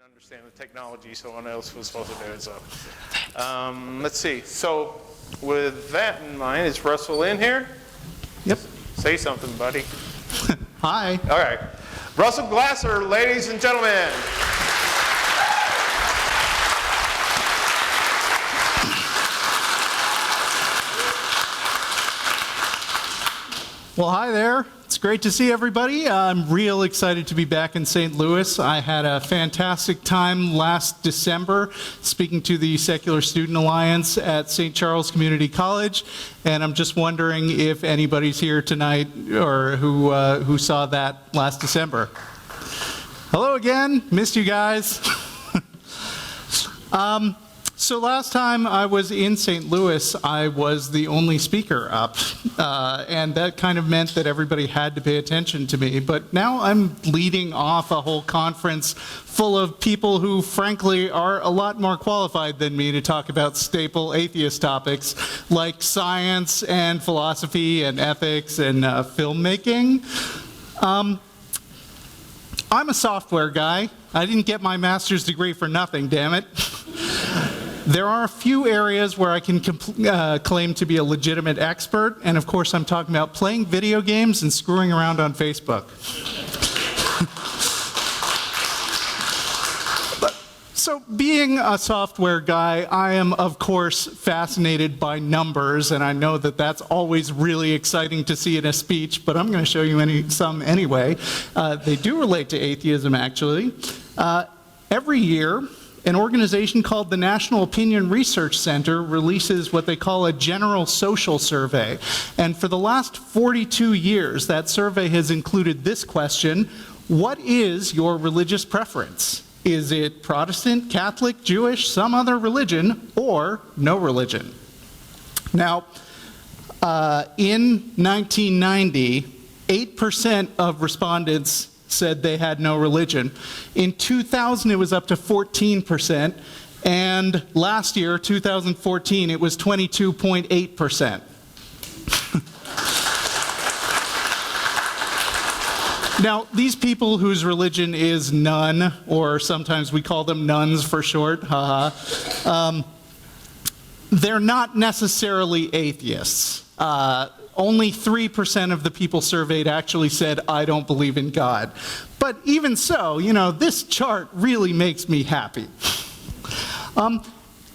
understand the technology, someone else was supposed to do it, so. Let's see, so with that in mind, is Russell in here? Yep. Say something, buddy. Hi. All right. Russell Glasser, ladies and gentlemen. Well, hi there. It's great to see everybody. I'm real excited to be back in St. Louis. I had a fantastic time last December speaking to the Secular Student Alliance at St. Charles Community College, and I'm just wondering if anybody's here tonight or who saw that last December. Hello again. Missed you guys. So last time I was in St. Louis, I was the only speaker up, and that kind of meant that everybody had to pay attention to me. But now I'm leading off a whole conference full of people who, frankly, are a lot more qualified than me to talk about staple atheist topics like science and philosophy and ethics and filmmaking. I'm a software guy. I didn't get my master's degree for nothing, damn it. There are a few areas where I can claim to be a legitimate expert, and of course I'm talking about playing video games and screwing around on Facebook. So being a software guy, I am of course fascinated by numbers, and I know that that's always really exciting to see in a speech, but I'm going to show you some anyway. They do relate to atheism, actually. Every year, an organization called the National Opinion Research Center releases what they call a general social survey. And for the last 42 years, that survey has included this question: what is your religious preference? Is it Protestant, Catholic, Jewish, some other religion, or no religion? Now, in 1990, 8% of respondents said they had no religion. In 2000, it was up to 14%, and last year, 2014, it was 22.8%. Now, these people whose religion is none, or sometimes we call them nuns for short, they're not necessarily atheists. Only 3% of the people surveyed actually said, I don't believe in God. But even so, you know, this chart really makes me happy.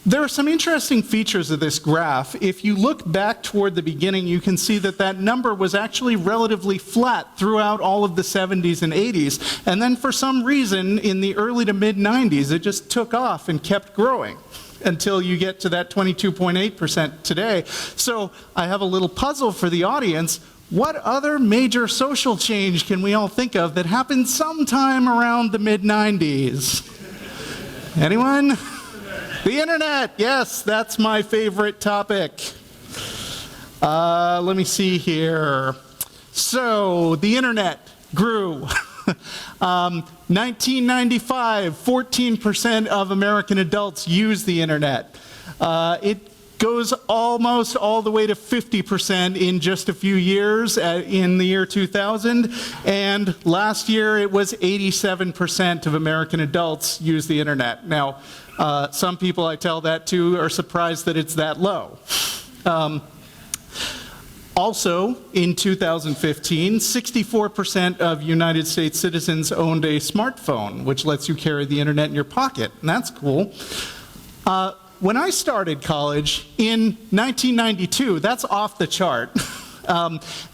There are some interesting features of this graph. If you look back toward the beginning, you can see that that number was actually relatively flat throughout all of the 70s and 80s. And then for some reason, in the early to mid-90s, it just took off and kept growing until you get to that 22.8% today. So I have a little puzzle for the audience. What other major social change can we all think of that happened sometime around the mid-90s? Anyone? The internet, yes, that's my favorite topic. Let me see here. So, the internet grew. 1995, 14% of American adults use the internet. It goes almost all the way to 50% in just a few years in the year 2000. And last year, it was 87% of American adults use the internet. Now, some people I tell that to are surprised that it's that low. Also, in 2015, 64% of United States citizens owned a smartphone, which lets you carry the internet in your pocket, and that's cool. When I started college in 1992, that's off the chart.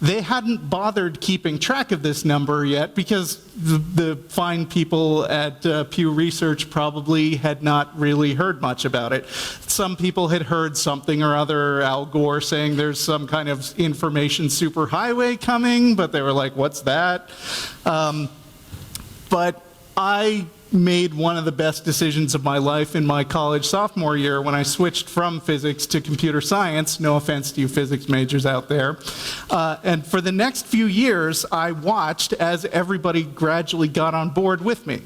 They hadn't bothered keeping track of this number yet because the fine people at Pew Research probably had not really heard much about it. Some people had heard something or other, Al Gore saying there's some kind of information superhighway coming, but they were like, what's that? But I made one of the best decisions of my life in my college sophomore year when I switched from physics to computer science. No offense to you physics majors out there. And for the next few years, I watched as everybody gradually got on board with me.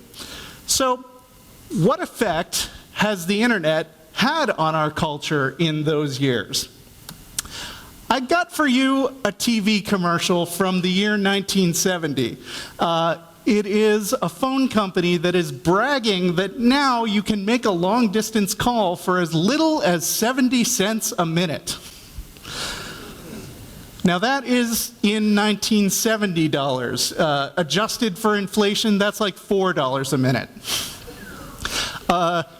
So, what effect has the internet had on our culture in those years? I got for you a TV commercial from the year 1970. it is a phone company that is bragging that now you can make a long-distance call for as little as 70 cents a minute. Now that is in 1970 dollars. Adjusted for inflation, that's like $4 a minute.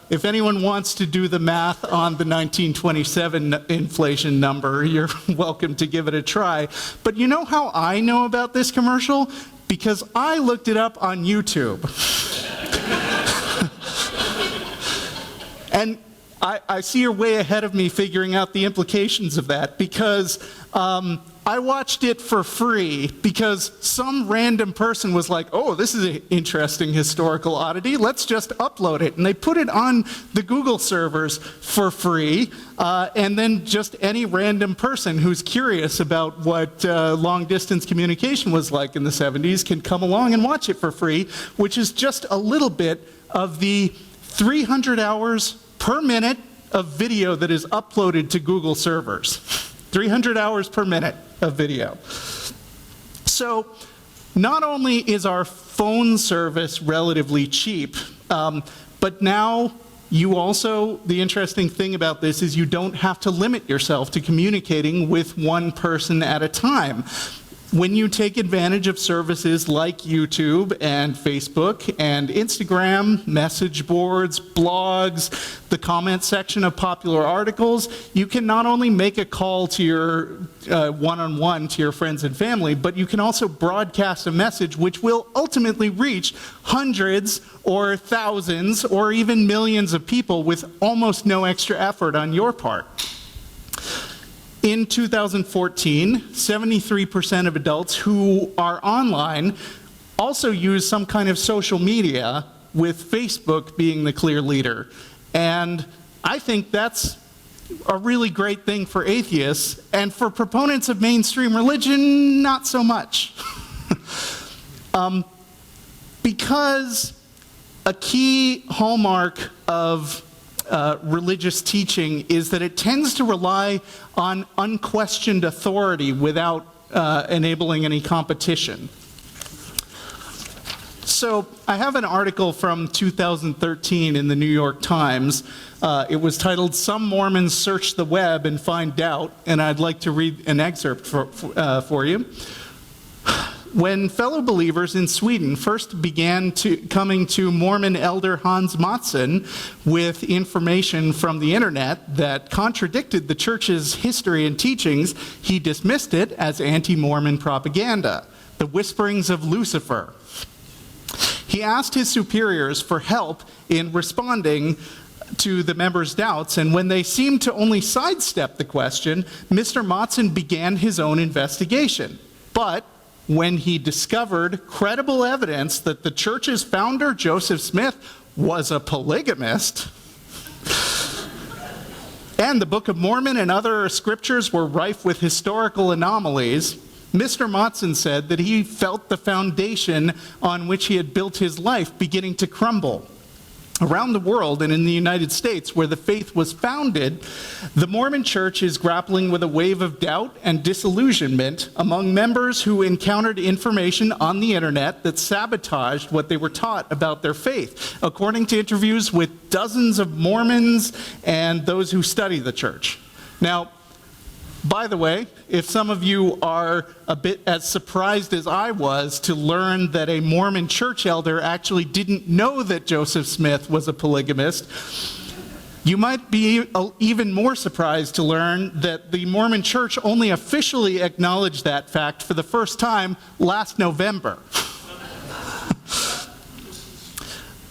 If anyone wants to do the math on the 1927 inflation number, you're welcome to give it a try. But you know how I know about this commercial? Because I looked it up on YouTube. And I see you're way ahead of me figuring out the implications of that, because I watched it for free because some random person was like, oh, this is an interesting historical oddity, let's just upload it. And they put it on the Google servers for free, and then just any random person who's curious about what long-distance communication was like in the 70s can come along and watch it for free, which is just a little bit of the 300 hours per minute of video that is uploaded to Google servers. 300 hours per minute of video. So not only is our phone service relatively cheap, but now you also, the interesting thing about this is you don't have to limit yourself to communicating with one person at a time. When you take advantage of services like YouTube and Facebook and Instagram, message boards, blogs, the comment section of popular articles, you can not only make a call to your one-on-one to your friends and family, but you can also broadcast a message which will ultimately reach hundreds or thousands or even millions of people with almost no extra effort on your part. In 2014, 73% of adults who are online also use some kind of social media, with Facebook being the clear leader. And I think that's a really great thing for atheists, and for proponents of mainstream religion, not so much. Because a key hallmark of religious teaching is that it tends to rely on unquestioned authority without enabling any competition. So I have an article from 2013 in the New York Times. It was titled, "Some Mormons Search the Web and Find Doubt," and I'd like to read an excerpt for you. When fellow believers in Sweden first began coming to Mormon elder Hans Mattsson with information from the internet that contradicted the church's history and teachings, he dismissed it as anti-Mormon propaganda, the whisperings of Lucifer. He asked his superiors for help in responding to the members' doubts, and when they seemed to only sidestep the question, Mr. Mattsson began his own investigation. But when he discovered credible evidence that the church's founder, Joseph Smith, was a polygamist, and the Book of Mormon and other scriptures were rife with historical anomalies, Mr. Mattsson said that he felt the foundation on which he had built his life beginning to crumble. Around the world and in the United States, where the faith was founded, the Mormon Church is grappling with a wave of doubt and disillusionment among members who encountered information on the internet that sabotaged what they were taught about their faith, according to interviews with dozens of Mormons and those who study the church. Now, by the way, if some of you are a bit as surprised as I was to learn that a Mormon church elder actually didn't know that Joseph Smith was a polygamist, you might be even more surprised to learn that the Mormon church only officially acknowledged that fact for the first time last November.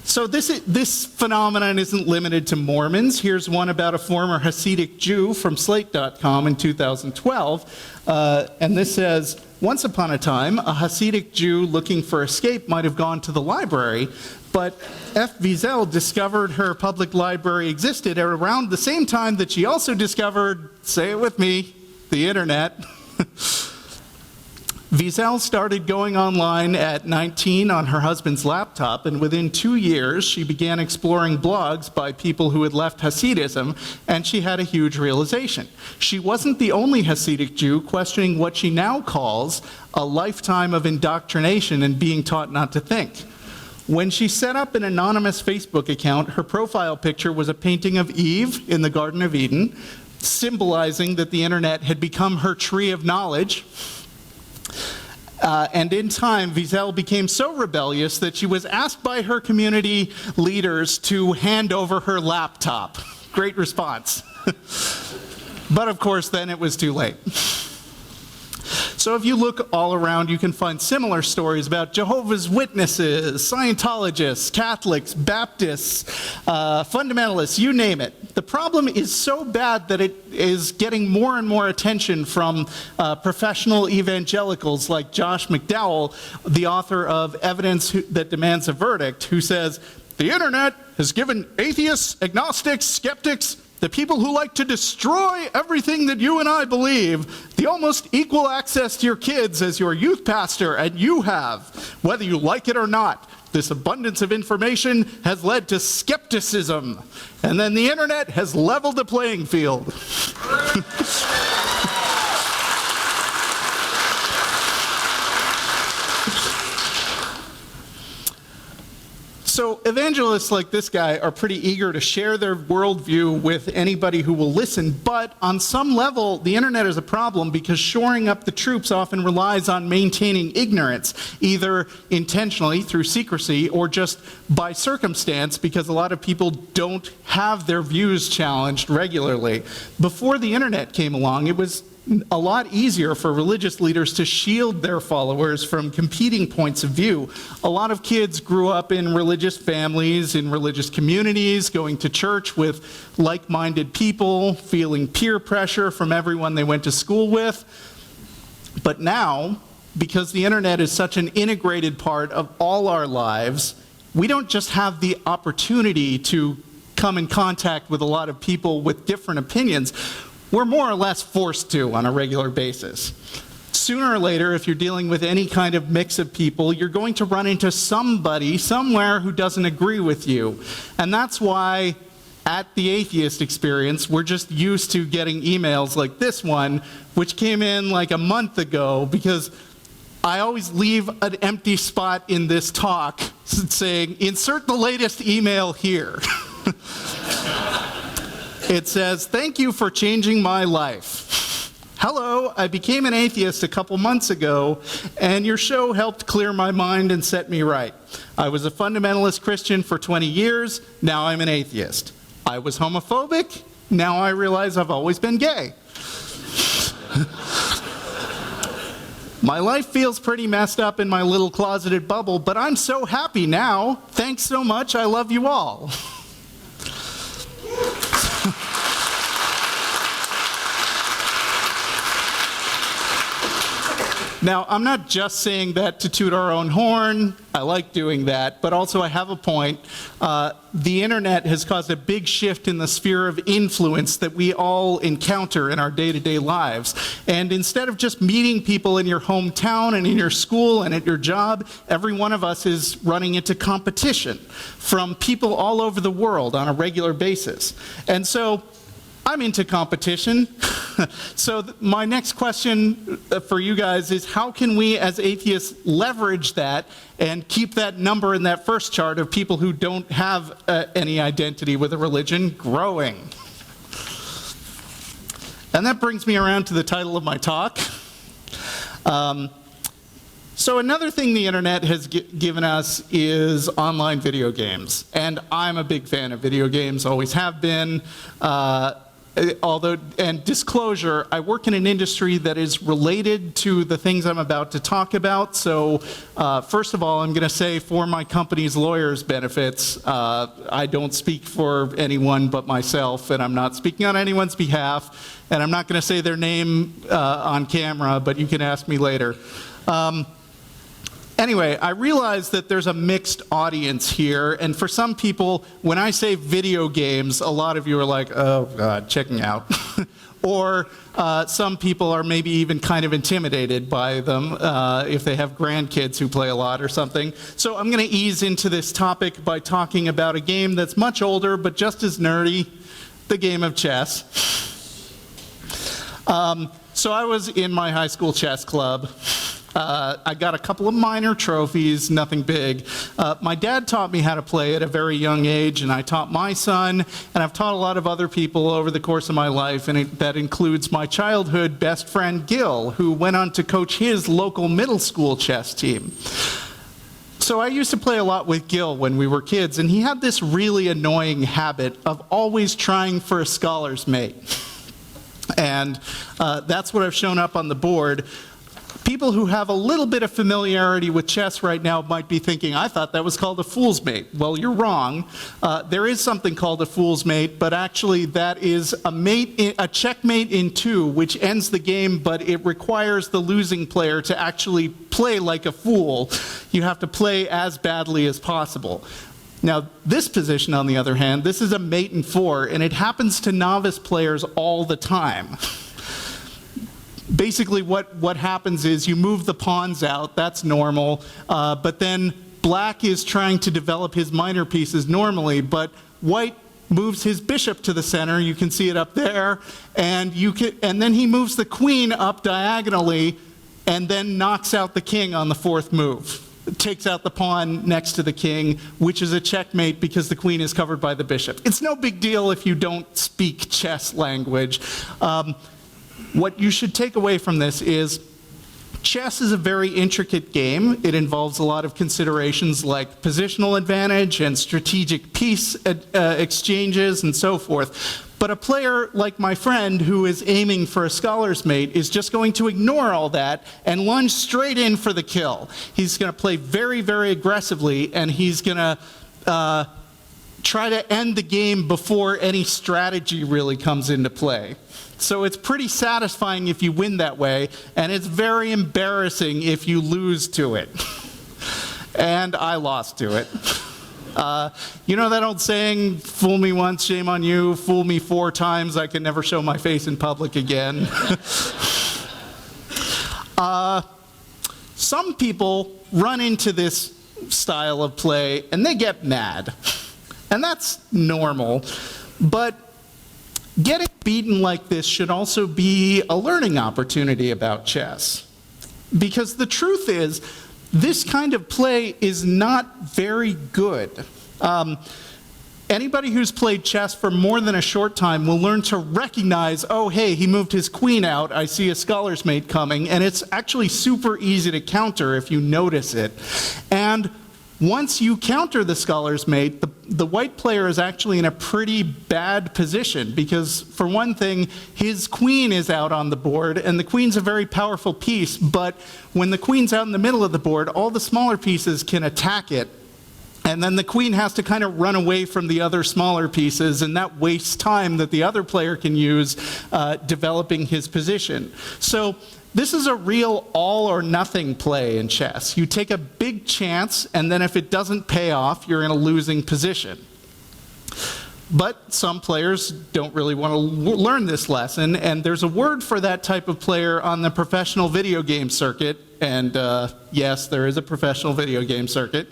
So this phenomenon isn't limited to Mormons. Here's one about a former Hasidic Jew from Slate.com in 2012. And this says, once upon a time, a Hasidic Jew looking for escape might have gone to the library, but F. Wiesel discovered her public library existed at around the same time that she also discovered, say it with me, the internet. Wiesel started going online at 19 on her husband's laptop, and within 2 years, she began exploring blogs by people who had left Hasidism, and she had a huge realization. She wasn't the only Hasidic Jew questioning what she now calls a lifetime of indoctrination and being taught not to think. When she set up an anonymous Facebook account, her profile picture was a painting of Eve in the Garden of Eden, symbolizing that the internet had become her tree of knowledge. And in time, Wiesel became so rebellious that she was asked by her community leaders to hand over her laptop. Great response. But of course, then it was too late. So if you look all around, you can find similar stories about Jehovah's Witnesses, Scientologists, Catholics, Baptists, fundamentalists, you name it. The problem is so bad that it is getting more and more attention from professional evangelicals like Josh McDowell, the author of Evidence That Demands a Verdict, who says, "The internet has given atheists, agnostics, skeptics, the people who like to destroy everything that you and I believe, the almost equal access to your kids as your youth pastor, and you have, whether you like it or not. This abundance of information has led to skepticism, and then the internet has leveled the playing field." So evangelists like this guy are pretty eager to share their worldview with anybody who will listen, but on some level, the internet is a problem because shoring up the troops often relies on maintaining ignorance, either intentionally through secrecy or just by circumstance, because a lot of people don't have their views challenged regularly. Before the internet came along, it was a lot easier for religious leaders to shield their followers from competing points of view. A lot of kids grew up in religious families, in religious communities, going to church with like-minded people, feeling peer pressure from everyone they went to school with. But now, because the internet is such an integrated part of all our lives, we don't just have the opportunity to come in contact with a lot of people with different opinions. We're more or less forced to on a regular basis. Sooner or later, if you're dealing with any kind of mix of people, you're going to run into somebody somewhere who doesn't agree with you. And that's why at the Atheist Experience, we're just used to getting emails like this one, which came in like a month ago, because I always leave an empty spot in this talk saying, "Insert the latest email here." It says, "Thank you for changing my life. Hello, I became an atheist a couple months ago, and your show helped clear my mind and set me right. I was a fundamentalist Christian for 20 years, now I'm an atheist. I was homophobic, now I realize I've always been gay. My life feels pretty messed up in my little closeted bubble, but I'm so happy now. Thanks so much, I love you all." Now, I'm not just saying that to toot our own horn. I like doing that, but also I have a point. The internet has caused a big shift in the sphere of influence that we all encounter in our day-to-day lives. And instead of just meeting people in your hometown and in your school and at your job, every one of us is running into competition from people all over the world on a regular basis. And so I'm into competition. So my next question for you guys is, how can we as atheists leverage that and keep that number in that first chart of people who don't have any identity with a religion growing? And that brings me around to the title of my talk. So another thing the internet has given us is online video games. And I'm a big fan of video games, always have been. Although, and disclosure, I work in an industry that is related to the things I'm about to talk about. So first of all, I'm going to say for my company's lawyers' benefits, I don't speak for anyone but myself, and I'm not speaking on anyone's behalf, and I'm not going to say their name on camera, but you can ask me later. Anyway, I realize that there's a mixed audience here, and for some people, when I say video games, a lot of you are like, "Oh God, check me out." or some people are maybe even kind of intimidated by them if they have grandkids who play a lot or something. So I'm going to ease into this topic by talking about a game that's much older but just as nerdy, the game of chess. So I was in my high school chess club. I got a couple of minor trophies, nothing big. My dad taught me how to play at a very young age, and I taught my son, and I've taught a lot of other people over the course of my life, and that includes my childhood best friend, Gil, who went on to coach his local middle school chess team. So I used to play a lot with Gil when we were kids, and he had this really annoying habit of always trying for a scholar's mate. And that's what I've shown up on the board. People who have a little bit of familiarity with chess right now might be thinking, I thought that was called a fool's mate. Well, you're wrong. There is something called a fool's mate, but actually that is a checkmate in 2, which ends the game, but it requires the losing player to actually play like a fool. You have to play as badly as possible. Now, this position, on the other hand, this is a mate in 4, and it happens to novice players all the time. Basically, what happens is you move the pawns out, that's normal, but then black is trying to develop his minor pieces normally, but white moves his bishop to the center, you can see it up there, and then he moves the queen up diagonally, and then knocks out the king on the 4th move. Takes out the pawn next to the king, which is a checkmate because the queen is covered by the bishop. It's no big deal if you don't speak chess language. What you should take away from this is chess is a very intricate game. It involves a lot of considerations like positional advantage and strategic piece exchanges and so forth. But a player like my friend who is aiming for a scholar's mate is just going to ignore all that and lunge straight in for the kill. He's going to play very, very aggressively, and he's going to try to end the game before any strategy really comes into play. So it's pretty satisfying if you win that way, and it's very embarrassing if you lose to it. And I lost to it. You know that old saying, fool me once, shame on you, fool me 4 times, I can never show my face in public again. Some people run into this style of play and they get mad. And that's normal, but getting beaten like this should also be a learning opportunity about chess. Because the truth is, this kind of play is not very good. Anybody who's played chess for more than a short time will learn to recognize, oh, hey, he moved his queen out, I see a scholar's mate coming, and it's actually super easy to counter if you notice it. And once you counter the scholar's mate, the white player is actually in a pretty bad position because, for one thing, his queen is out on the board, and the queen's a very powerful piece, but when the queen's out in the middle of the board, all the smaller pieces can attack it, and then the queen has to kind of run away from the other smaller pieces, and that wastes time that the other player can use developing his position. So this is a real all-or-nothing play in chess. You take a big chance, and then if it doesn't pay off, you're in a losing position. But some players don't really want to learn this lesson, and there's a word for that type of player on the professional video game circuit, and yes, there is a professional video game circuit.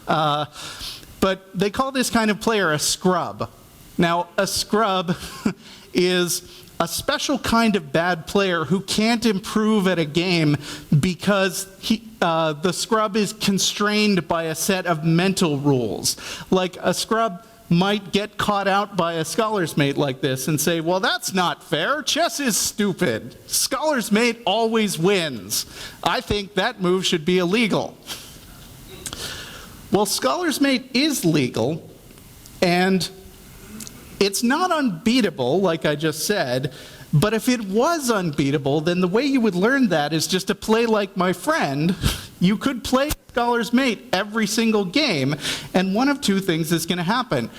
But they call this kind of player a scrub. Now, a scrub is a special kind of bad player who can't improve at a game because the scrub is constrained by a set of mental rules. Like a scrub might get caught out by a scholar's mate like this and say, well, that's not fair. Chess is stupid. Scholar's mate always wins. I think that move should be illegal. Well, scholar's mate is legal, and it's not unbeatable, like I just said, but if it was unbeatable, then the way you would learn that is just to play like my friend. You could play scholar's mate every single game, and one of 2 things is going to happen.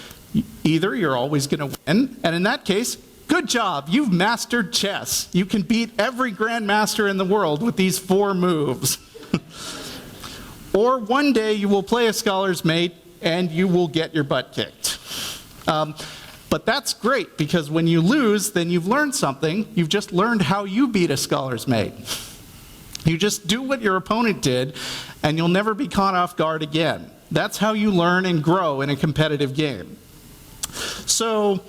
Either you're always going to win, and in that case, good job, you've mastered chess. You can beat every grandmaster in the world with these 4 moves. Or one day you will play a scholar's mate, and you will get your butt kicked. But that's great, because when you lose, then you've learned something. You've just learned how you beat a scholar's mate. You just do what your opponent did, and you'll never be caught off guard again. That's how you learn and grow in a competitive game. So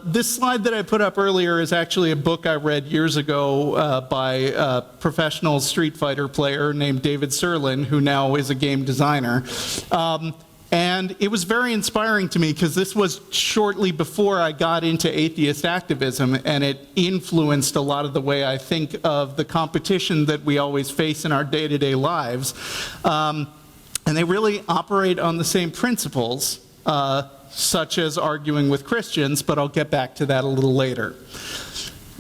this slide that I put up earlier is actually a book I read years ago by a professional Street Fighter player named David Serlin, who now is a game designer. And it was very inspiring to me, because this was shortly before I got into atheist activism, and it influenced a lot of the way I think of the competition that we always face in our day-to-day lives. And they really operate on the same principles, such as arguing with Christians, but I'll get back to that a little later.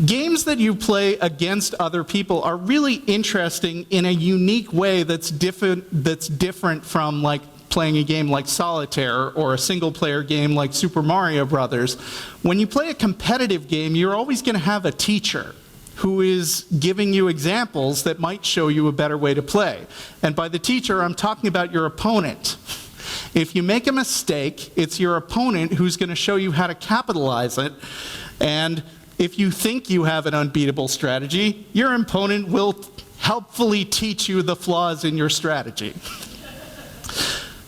Games that you play against other people are really interesting in a unique way that's different from like playing a game like Solitaire or a single-player game like Super Mario Brothers. When you play a competitive game, you're always going to have a teacher who is giving you examples that might show you a better way to play. And by the teacher, I'm talking about your opponent. If you make a mistake, it's your opponent who's going to show you how to capitalize it. And if you think you have an unbeatable strategy, your opponent will helpfully teach you the flaws in your strategy.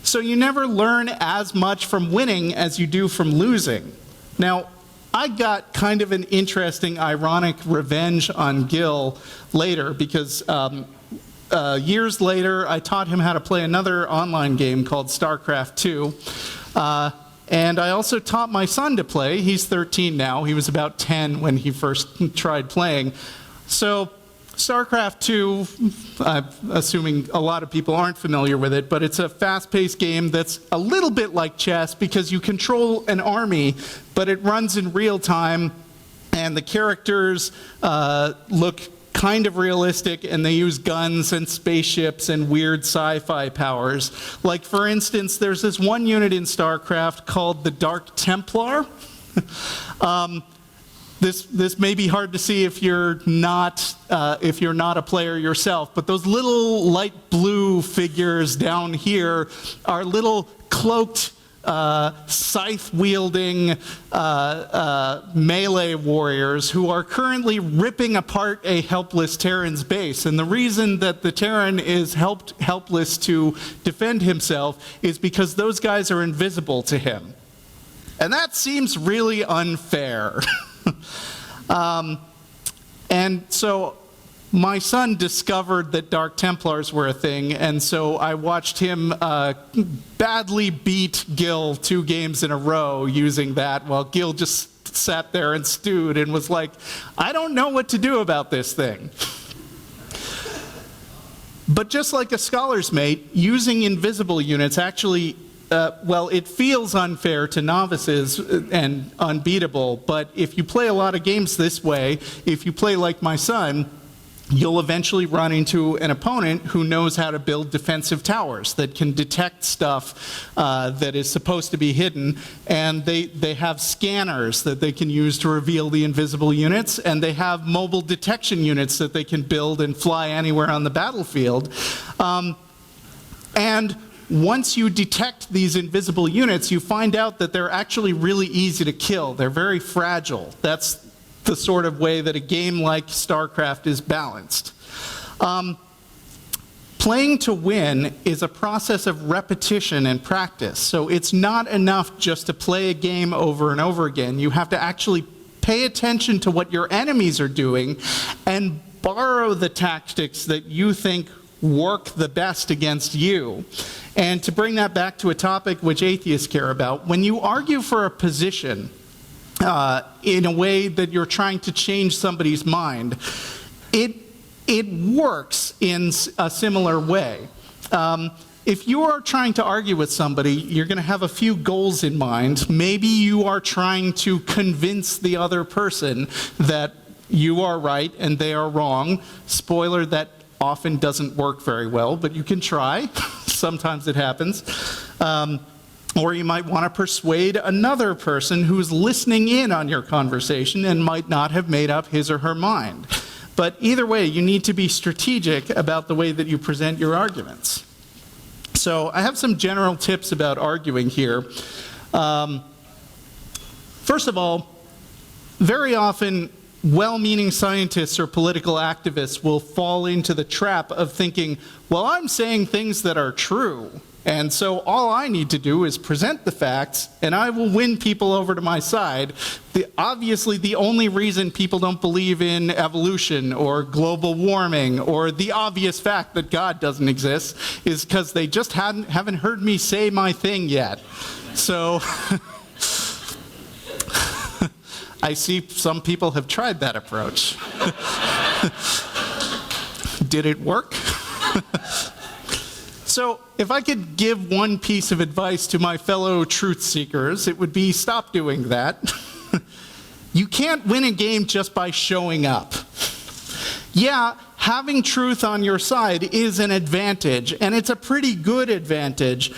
So you never learn as much from winning as you do from losing. Now, I got kind of an interesting, ironic revenge on Gil later, because years later, I taught him how to play another online game called StarCraft 2. And I also taught my son to play. He's 13 now. He was about 10 when he first tried playing. So StarCraft 2, I'm assuming a lot of people aren't familiar with it, but it's a fast-paced game that's a little bit like chess, because you control an army, but it runs in real time, and the characters look kind of realistic, and they use guns and spaceships and weird sci-fi powers. Like, for instance, there's this one unit in StarCraft called the Dark Templar. This may be hard to see if you're not a player yourself, but those little light blue figures down here are little cloaked, scythe-wielding melee warriors who are currently ripping apart a helpless Terran's base. And the reason that the Terran is helpless to defend himself is because those guys are invisible to him. And that seems really unfair. And so my son discovered that Dark Templars were a thing, and so I watched him badly beat Gil 2 games in a row using that, while Gil just sat there and stewed and was like, I don't know what to do about this thing. But just like a scholar's mate, using invisible units actually well, it feels unfair to novices and unbeatable, but if you play a lot of games this way, if you play like my son, you'll eventually run into an opponent who knows how to build defensive towers that can detect stuff that is supposed to be hidden, and they have scanners that they can use to reveal the invisible units, and they have mobile detection units that they can build and fly anywhere on the battlefield. And once you detect these invisible units, you find out that they're actually really easy to kill. They're very fragile. That's the sort of way that a game like StarCraft is balanced. Playing to win is a process of repetition and practice. So it's not enough just to play a game over and over again. You have to actually pay attention to what your enemies are doing and borrow the tactics that you think work the best against you. And to bring that back to a topic which atheists care about, when you argue for a position in a way that you're trying to change somebody's mind, it works in a similar way. If you are trying to argue with somebody, you're going to have a few goals in mind. Maybe you are trying to convince the other person that you are right and they are wrong. Spoiler, that often doesn't work very well, but you can try. Sometimes it happens. Or you might want to persuade another person who's listening in on your conversation and might not have made up his or her mind. But either way, you need to be strategic about the way that you present your arguments. So I have some general tips about arguing here. First of all, very often, well-meaning scientists or political activists will fall into the trap of thinking, well, I'm saying things that are true, and so all I need to do is present the facts, and I will win people over to my side. Obviously, the only reason people don't believe in evolution or global warming or the obvious fact that God doesn't exist is because they just haven't heard me say my thing yet. So I see some people have tried that approach. Did it work? So if I could give one piece of advice to my fellow truth seekers, it would be stop doing that. You can't win a game just by showing up. Yeah, having truth on your side is an advantage, and it's a pretty good advantage.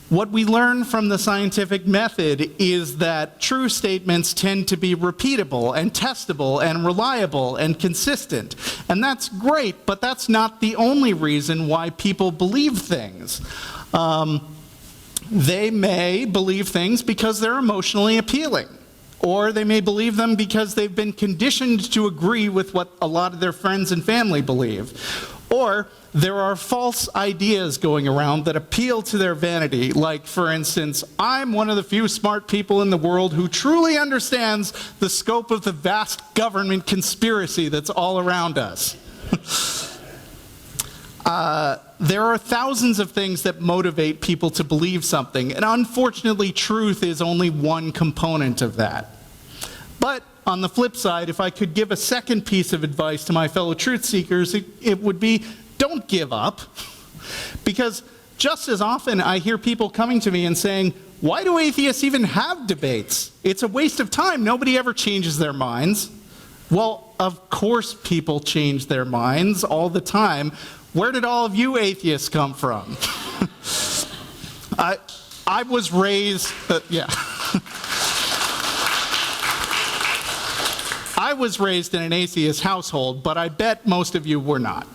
What we learn from the scientific method is that true statements tend to be repeatable and testable and reliable and consistent. And that's great, but that's not the only reason why people believe things. They may believe things because they're emotionally appealing. Or they may believe them because they've been conditioned to agree with what a lot of their friends and family believe. Or there are false ideas going around that appeal to their vanity, like, for instance, I'm one of the few smart people in the world who truly understands the scope of the vast government conspiracy that's all around us. There are thousands of things that motivate people to believe something, and unfortunately, truth is only one component of that. But on the flip side, if I could give a second piece of advice to my fellow truth seekers, it would be, don't give up. Because just as often I hear people coming to me and saying, why do atheists even have debates? It's a waste of time. Nobody ever changes their minds. Well, of course people change their minds all the time. Where did all of you atheists come from? I was raised, I was raised in an atheist household, but I bet most of you were not.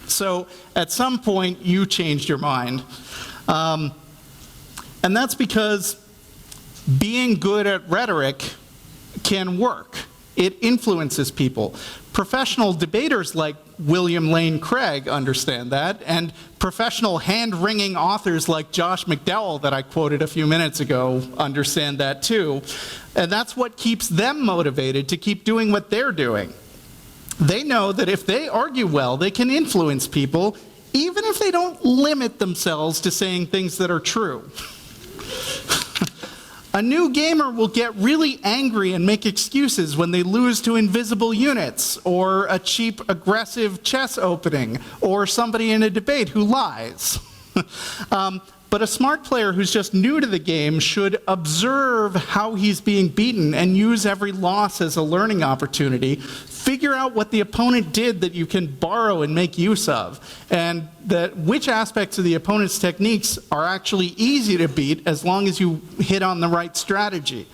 So at some point, you changed your mind. And that's because being good at rhetoric can work. It influences people. Professional debaters like William Lane Craig understand that, and professional hand-wringing authors like Josh McDowell that I quoted a few minutes ago understand that too. And that's what keeps them motivated to keep doing what they're doing. They know that if they argue well, they can influence people, even if they don't limit themselves to saying things that are true. A new gamer will get really angry and make excuses when they lose to invisible units, or a cheap, aggressive chess opening, or somebody in a debate who lies. But a smart player who's just new to the game should observe how he's being beaten and use every loss as a learning opportunity. Figure out what the opponent did that you can borrow and make use of, and which aspects of the opponent's techniques are actually easy to beat as long as you hit on the right strategy.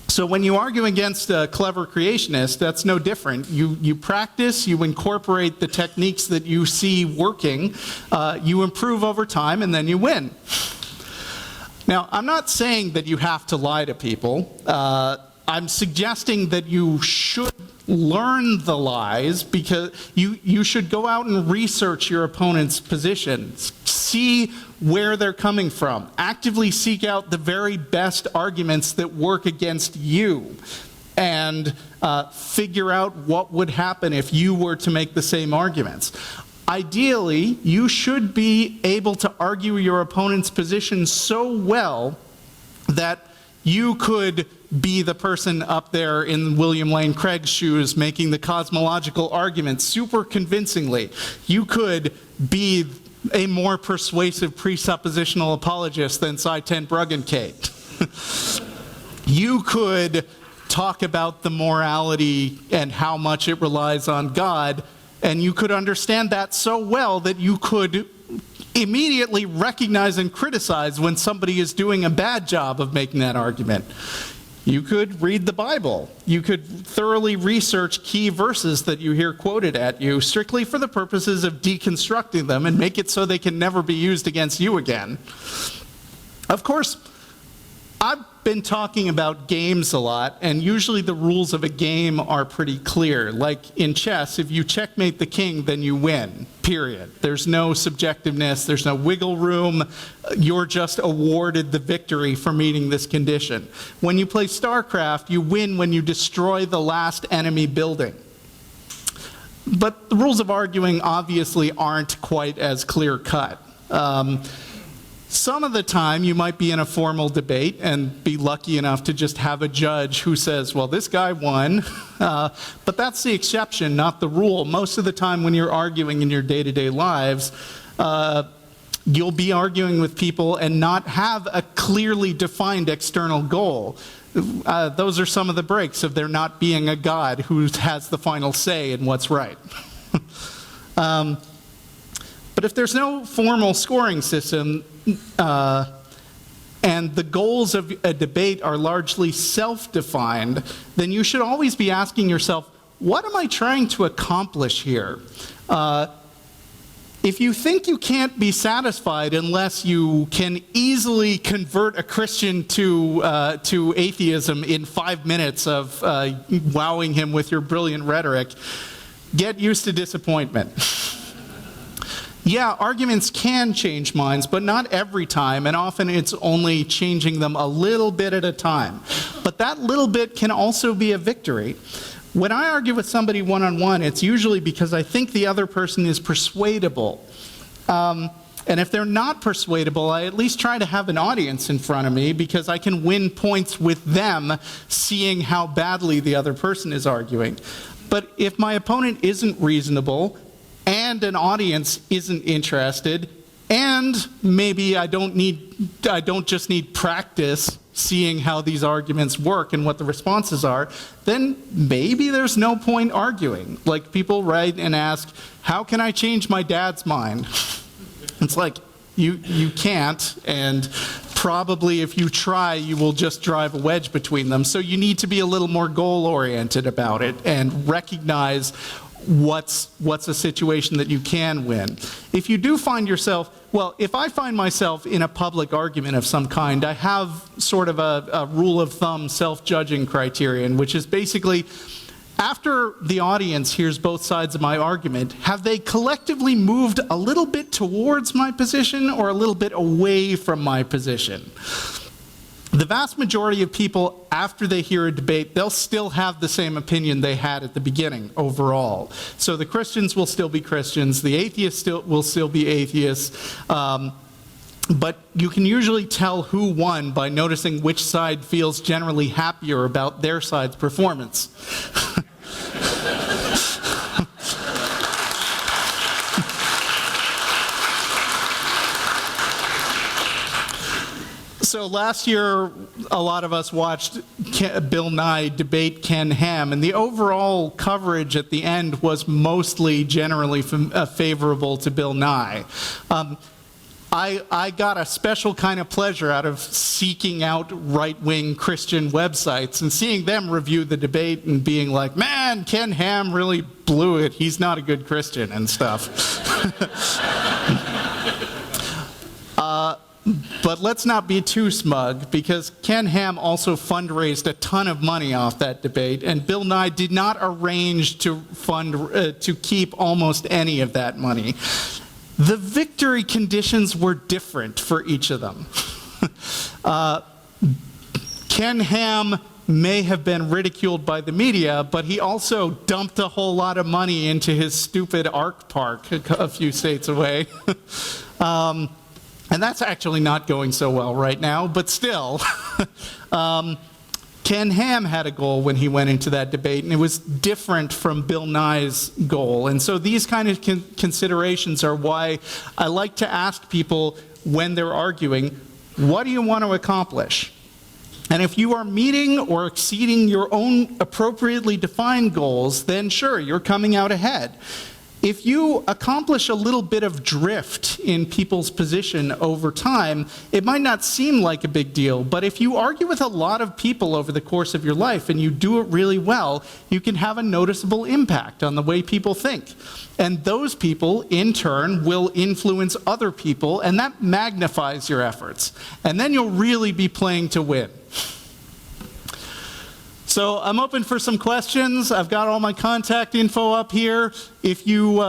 So when you argue against a clever creationist, that's no different. You practice, you incorporate the techniques that you see working, you improve over time, and then you win. Now, I'm not saying that you have to lie to people. I'm suggesting that you should learn the lies, because you should go out and research your opponent's positions. See where they're coming from. Actively seek out the very best arguments that work against you, and figure out what would happen if you were to make the same arguments. Ideally, you should be able to argue your opponent's position so well that you could be the person up there in William Lane Craig's shoes making the cosmological argument super convincingly. You could be a more persuasive presuppositional apologist than Cy ten Bruggencate. You could talk about the morality and how much it relies on God, and you could understand that so well that you could immediately recognize and criticize when somebody is doing a bad job of making that argument. You could read the Bible. You could thoroughly research key verses that you hear quoted at you strictly for the purposes of deconstructing them and make it so they can never be used against you again. Of course, I've been talking about games a lot, and usually the rules of a game are pretty clear. Like in chess, if you checkmate the king, then you win, period. There's no subjectiveness, there's no wiggle room. You're just awarded the victory for meeting this condition. When you play StarCraft, you win when you destroy the last enemy building. But the rules of arguing obviously aren't quite as clear-cut. Some of the time you might be in a formal debate and be lucky enough to just have a judge who says, well, this guy won, but that's the exception, not the rule. Most of the time when you're arguing in your day-to-day lives, you'll be arguing with people and not have a clearly defined external goal. Those are some of the breaks of there not being a God who has the final say in what's right. But if there's no formal scoring system, and the goals of a debate are largely self-defined, then you should always be asking yourself, what am I trying to accomplish here? If you think you can't be satisfied unless you can easily convert a Christian to atheism in 5 minutes of wowing him with your brilliant rhetoric, get used to disappointment. Yeah, arguments can change minds, but not every time, and often it's only changing them a little bit at a time. But that little bit can also be a victory. When I argue with somebody one-on-one, it's usually because I think the other person is persuadable. And if they're not persuadable, I at least try to have an audience in front of me because I can win points with them seeing how badly the other person is arguing. But if my opponent isn't reasonable, and an audience isn't interested, and maybe I don't just need practice seeing how these arguments work and what the responses are, then maybe there's no point arguing. Like people write and ask, how can I change my dad's mind? It's like, you can't, and probably if you try, you will just drive a wedge between them. So you need to be a little more goal-oriented about it and recognize what's a situation that you can win. If you do find yourself, well, if I find myself in a public argument of some kind, I have sort of a rule of thumb self-judging criterion, which is basically, after the audience hears both sides of my argument, have they collectively moved a little bit towards my position or a little bit away from my position? The vast majority of people, after they hear a debate, they'll still have the same opinion they had at the beginning overall. So the Christians will still be Christians, the atheists will still be atheists, but you can usually tell who won by noticing which side feels generally happier about their side's performance. So last year, a lot of us watched Bill Nye debate Ken Ham, and the overall coverage at the end was mostly generally favorable to Bill Nye. I got a special kind of pleasure out of seeking out right-wing Christian websites and seeing them review the debate and being like, man, Ken Ham really blew it. He's not a good Christian and stuff. But let's not be too smug, because Ken Ham also fundraised a ton of money off that debate, and Bill Nye did not arrange to keep almost any of that money. The victory conditions were different for each of them. Ken Ham may have been ridiculed by the media, but he also dumped a whole lot of money into his stupid ARC park a few states away. And that's actually not going so well right now, but still. Ken Ham had a goal when he went into that debate, and it was different from Bill Nye's goal. And so these kind of considerations are why I like to ask people when they're arguing, what do you want to accomplish? And if you are meeting or exceeding your own appropriately defined goals, then sure, you're coming out ahead. if you accomplish a little bit of drift in people's position over time, it might not seem like a big deal, but if you argue with a lot of people over the course of your life and you do it really well, you can have a noticeable impact on the way people think. And those people, in turn, will influence other people, and that magnifies your efforts. And then you'll really be playing to win. So I'm open for some questions. I've got all my contact info up here. If you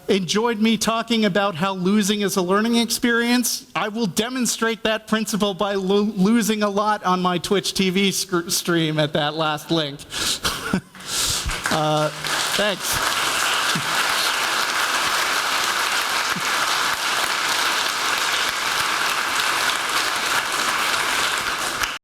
enjoyed me talking about how losing is a learning experience, I will demonstrate that principle by losing a lot on my Twitch TV stream at that last link. Thanks.